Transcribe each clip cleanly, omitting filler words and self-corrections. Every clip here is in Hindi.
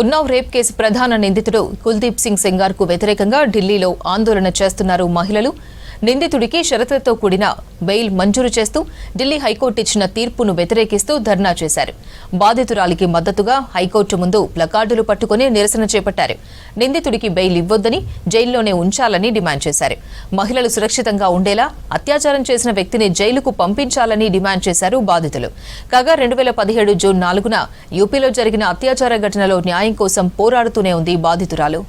ఉన్నావ్ రేప్ కేసు ప్రధాన నిందితుడు కుల్దీప్ సింగ్ సెంగార్ కు వ్యతిరేకంగా ఢిల్లీలో ఆందోళన చేస్తున్నారు మహిళలు. నిందితుడికి షరతులతో కూడిన బెయిల్ మంజూరు చేస్తూ ఢిల్లీ హైకోర్టు ఇచ్చిన తీర్పును వ్యతిరేకిస్తూ ధర్నా చేశారు. బాధితురాలికి మద్దతుగా హైకోర్టు ముందు ప్లకార్డులు పట్టుకుని నిరసన చేపట్టారు. నిందితుడికి బెయిల్ ఇవ్వొద్దని, జైల్లోనే ఉంచాలని డిమాండ్ చేశారు. మహిళలు సురక్షితంగా ఉండేలా అత్యాచారం చేసిన వ్యక్తిని జైలుకు పంపించాలని డిమాండ్ చేశారు బాధితులు. కాగా 2017 జూన్ 4న యూపీలో జరిగిన అత్యాచార ఘటనలో న్యాయం కోసం పోరాడుతూనే ఉంది బాధితురాలు.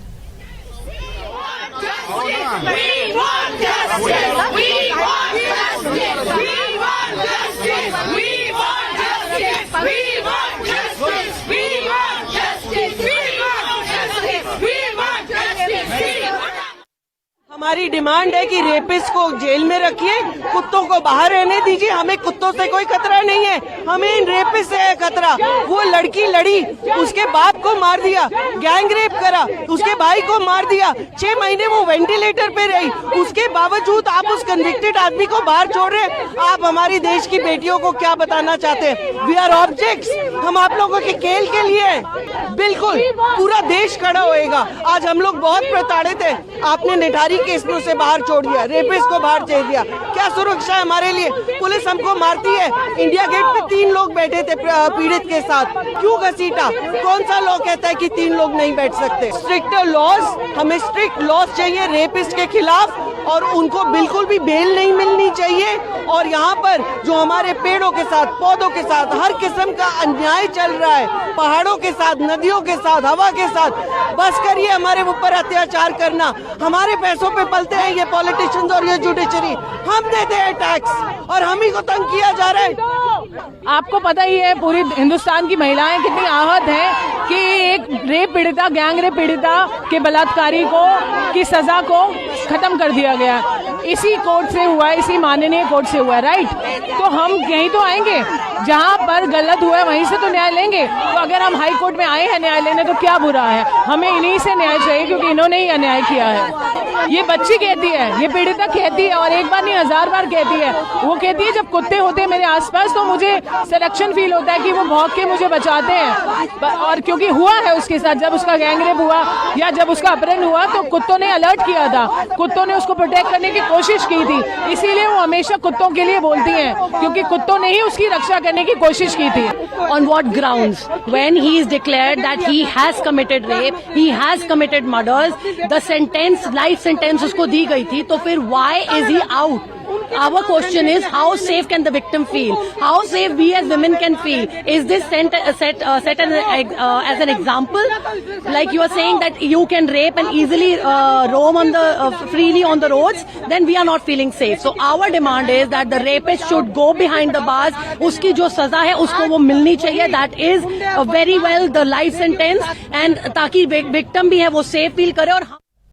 हमारी डिमांड है कि रेपिस्ट को जेल में रखिए, कुत्तों को बाहर रहने दीजिए। हमें कुत्तों से कोई खतरा नहीं है, हमें इन रेपिस्ट से है खतरा। वो लड़की लड़ी, उसके बाप को मार दिया, गैंग रेप करा, उसके भाई को मार दिया, 6 महीने वो वेंटिलेटर पे रही, उसके बावजूद आप उस कन्विक्टेड आदमी को बाहर छोड़ रहे हैं। आप हमारी देश की बेटियों को क्या बताना चाहते हैं? वी आर ऑब्जेक्ट्स, हम आप लोगों के खेल के लिए हैं। बिल्कुल पूरा देश खड़ा होएगा। आज हम लोग बहुत प्रताड़ित हैं, आपने निठारी केस में उसे बाहर छोड़ दिया, रेपिस्ट को बाहर छोड़ दिया। क्या सुरक्षा है हमारे लिए? पुलिस हमको मारती है। इंडिया गेट पे 3 लोग बैठे थे पीड़ित के साथ, क्यों घसीटा? कौन सा लॉ कहता है कि 3 लोग नहीं बैठ सकते? स्ट्रिक्ट लॉज, हमें स्ट्रिक्ट लॉज चाहिए रेपिस्ट के खिलाफ, और उनको बिल्कुल भी बेल नहीं मिलनी चाहिए। और यहाँ पर जो हमारे पेड़ों के साथ, पौधों के साथ हर किस्म का अन्याय चल रहा है, पहाड़ों के साथ, नदियों के साथ, हवा के साथ, बस करिए हमारे ऊपर अत्याचार करना। हमारे पैसों पे पलते हैं ये पॉलिटिशियंस और ये जुडिशरी, हम देते हैं टैक्स और हम ही को तंग किया जा रहा है। आपको पता ही है पूरी हिंदुस्तान की महिलाएं कितनी आहत हैं कि एक रेप पीड़िता, गैंग रेप पीड़िता के बलात्कारी को की सजा को खत्म कर दिया गया। इसी कोर्ट से हुआ है, इसी माननीय कोर्ट से हुआ है, राइट? तो हम यहीं तो आएंगे, जहां पर गलत हुआ है वहीं से तो न्याय लेंगे। तो अगर हम हाई कोर्ट में आए हैं न्याय लेने तो क्या बुरा है? हमें इन्हीं से न्याय चाहिए क्योंकि इन्होंने ही अन्याय किया है। ये बच्ची कहती है, ये पीड़िता कहती है, और एक बार नहीं 1000 बार कहती है। वो कहती है जब कुत्ते होते हैं मेरे आसपास तो मुझे संरक्षण फील होता है कि वो भौंक के मुझे बचाते हैं। और क्योंकि हुआ है उसके साथ, जब उसका गैंग रेप हुआ या जब उसका अपहरण हुआ तो कुत्तों ने अलर्ट किया था, कुत्तों ने उसको प्रोटेक्ट करने की कोशिश की थी। इसीलिए वो हमेशा कुत्तों के लिए बोलती हैं, क्योंकि कुत्तों ने ही उसकी रक्षा करने की कोशिश की थी। On what grounds? When he is declared that he has committed rape, he has committed murders, the sentence, life sentence उसको दी गई थी, तो फिर why is he out? Our question is, how safe can the victim feel? How safe we as women can feel? Is this set as an example? Like you are saying that you can rape and easily roam on the freely on the roads, then we are not feeling safe. So our demand is that the rapist should go behind the bars. उसकी जो सजा है उसको वो मिलनी चाहिए. That is very well the life sentence, and ताकि victim भी है वो safe feel करे और